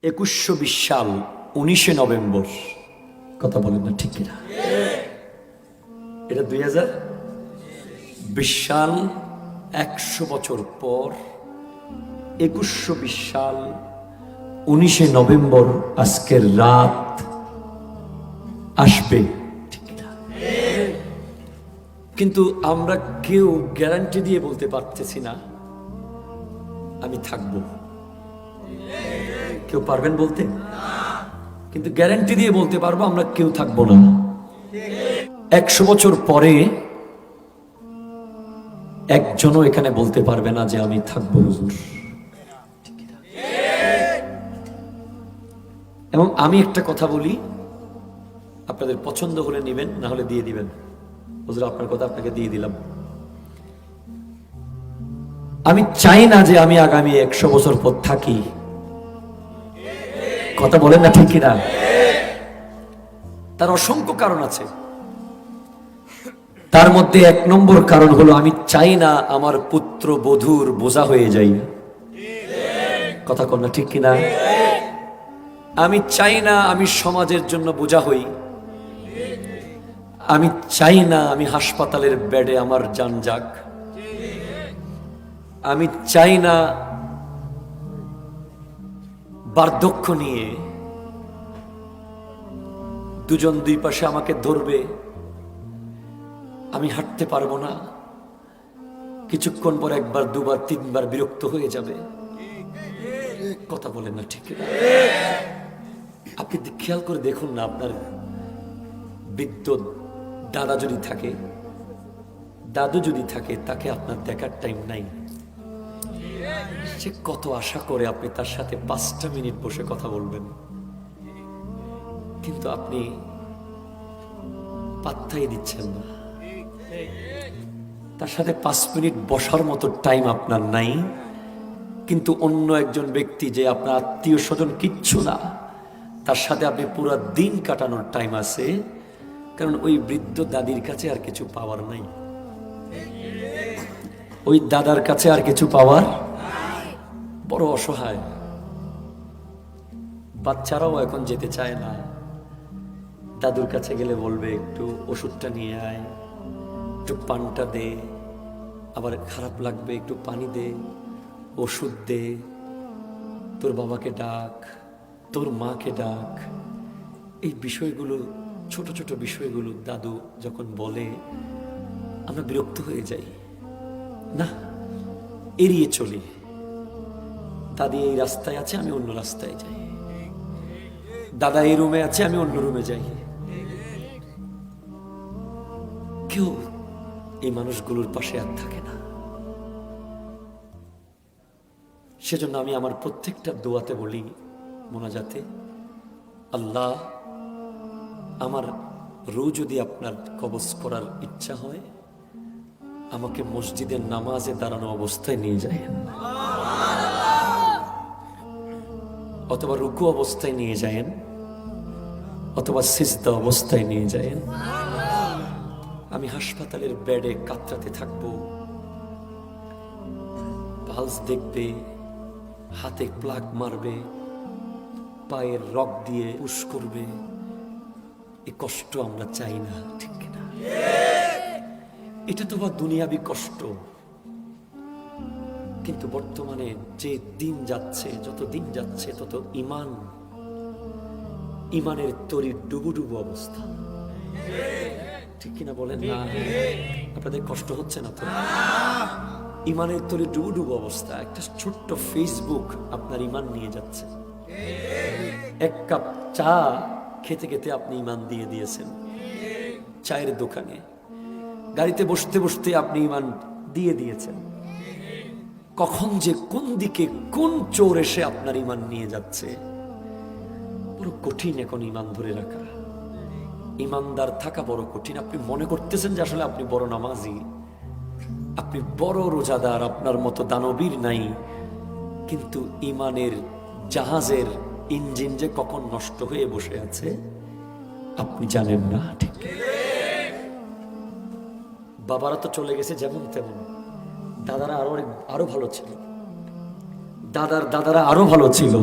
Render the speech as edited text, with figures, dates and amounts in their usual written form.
2120 সাল 19শে নভেম্বর, কথা বলেন না ঠিক কিনা? এটা 2020 সাল, 100 বছর পর 2120 সাল 19শে নভেম্বর আজকের রাত আসবে, ঠিক না? কিন্তু আমরা কেউ গ্যারান্টি দিয়ে বলতে পারতেছি না আমি থাকবো। কেউ পারবেন বলতে? কিন্তু গ্যারান্টি দিয়ে বলতে পারবো আমরা কেউ থাকবো না। 100 বছর পরে একজনও এখানে বলতে পারবে না যে আমি থাকবো হুজুর। এবং আমি একটা কথা বলি, আপনাদের পছন্দ হলে নেবেন, না হলে দিয়ে দিবেন। হুজুর আপনার কথা আপনাকে দিয়ে দিলাম। আমি চাই না যে আমি আগামী 100 বছর পর থাকি। কথা বলেন না ঠিক কিনা? তার অসংখ্য কারণ আছে। তার মধ্যে 1 নম্বর কারণ হলো আমি চাই না আমার পুত্র বধূর বোঝা হয়ে যাই। কথা কন না ঠিক কিনা? আমি চাই না আমি সমাজের জন্য বোঝা হই। আমি চাই না আমি হাসপাতালের বেডে আমার জান যাক। আমি চাই না বার্ধক্য নিয়ে দুজন দুই পাশে আমাকে ধরবে, আমি হাঁটতে পারবো না, কিছুক্ষণ পর 1 বার 2 বার 3 বার বিরক্ত হয়ে যাবে। কথা বলেন না ঠিক না? আপনি খেয়াল করে দেখুন না, আপনার বৃদ্ধ দাদা যদি থাকে, দাদু যদি থাকে, তাকে আপনার দেখার টাইম নাই। সে কত আশা করে আপনি তার সাথে 5টা মিনিট বসে কথা বলবেন, কিন্তু আপনি পাত্তাই দিচ্ছেন না। তার সাথে 5 মিনিট বসার মতো টাইম আপনার নাই, কিন্তু অন্য একজন ব্যক্তি যে আপনার আত্মীয় স্বজন কিচ্ছু না, তার সাথে আপনি পুরো দিন কাটানোর টাইম আছে। কারণ ওই বৃদ্ধ দাদির কাছে আর কিছু পাওয়ার নাই, ওই দাদার কাছে আর কিছু পাওয়ার, বড় অসহায়। বাচ্চারাও এখন যেতে চায় না। দাদুর কাছে গেলে বলবে একটু ওষুধটা নিয়ে আয়, একটু পানটা দে, আবার খারাপ লাগবে একটু পানি দে, ওষুধ দে, তোর বাবাকে ডাক, তোর মাকে ডাক। এই বিষয়গুলো, ছোট ছোট বিষয়গুলো দাদু যখন বলে আমরা বিরক্ত হয়ে যাই, না এড়িয়ে চলি। দাদি এই রাস্তায় আছে, আমি অন্য রাস্তায় যাই। দাদা এই রুমে আছে, আমি অন্য রুমে যাই। কেউ এই মানুষগুলোর পাশে আর থাকে না। সেজন্য আমি আমার প্রত্যেকটা দোয়াতে বলি, মোনাজাতে, আল্লাহ আমার রূহ যদি আপনার কবজ করার ইচ্ছা হয়, আমাকে মসজিদের নামাজে দাঁড়ানো অবস্থায় নিয়ে যায়েন, অথবা রুকু অবস্থায় নিয়ে যায়েন, অথবা সিজদা অবস্থায় নিয়ে যায়েন। আমি হাসপাতালের বেডে কাতরাতে থাকবো, পালস দেখবে, হাতে প্লাগ মারবে, পায়ের রক দিয়ে পুশ করবে। এই কষ্ট আমরা চাই না, ঠিক না? এটা তো বা দুনিয়াবি কষ্ট। কিন্তু বর্তমানে যে দিন যাচ্ছে, যত দিন যাচ্ছে তত ইমানের তরি ডুবু ডুবু অবস্থা, ঠিক কিনা বলেন না? আপনাদের কষ্ট হচ্ছে না তো? ইমানের তরি ডুবু ডুবু অবস্থা। একটা ছোট্ট ফেসবুক আপনার ইমান নিয়ে যাচ্ছে। 1 কাপ চা খেতে খেতে আপনি ইমান দিয়ে দিয়েছেন। চায়ের দোকানে, গাড়িতে বসতে বসতে আপনি ইমান দিয়ে দিয়েছেন। কখন যে কোন দিকে কোন চোর এসে আপনার ইমান নিয়ে যাচ্ছে, বড় কঠিন এখন ইমান ধরে রাখা। ইমানদার থাকা বড় কঠিন। আপনি মনে করতেছেন যে আসলে আপনি বড় নামাজি, আপনি বড় রোজাদার, আপনার মতো দানবীর নাই, কিন্তু ইমানের জাহাজের ইঞ্জিন যে কখন নষ্ট হয়ে বসে আছে আপনি জানেন না, ঠিক? বাবারা তো চলে গেছে যেমন তেমন, দাদারা আরো ভালো ছিল, দাদারা আরো ভালো ছিল।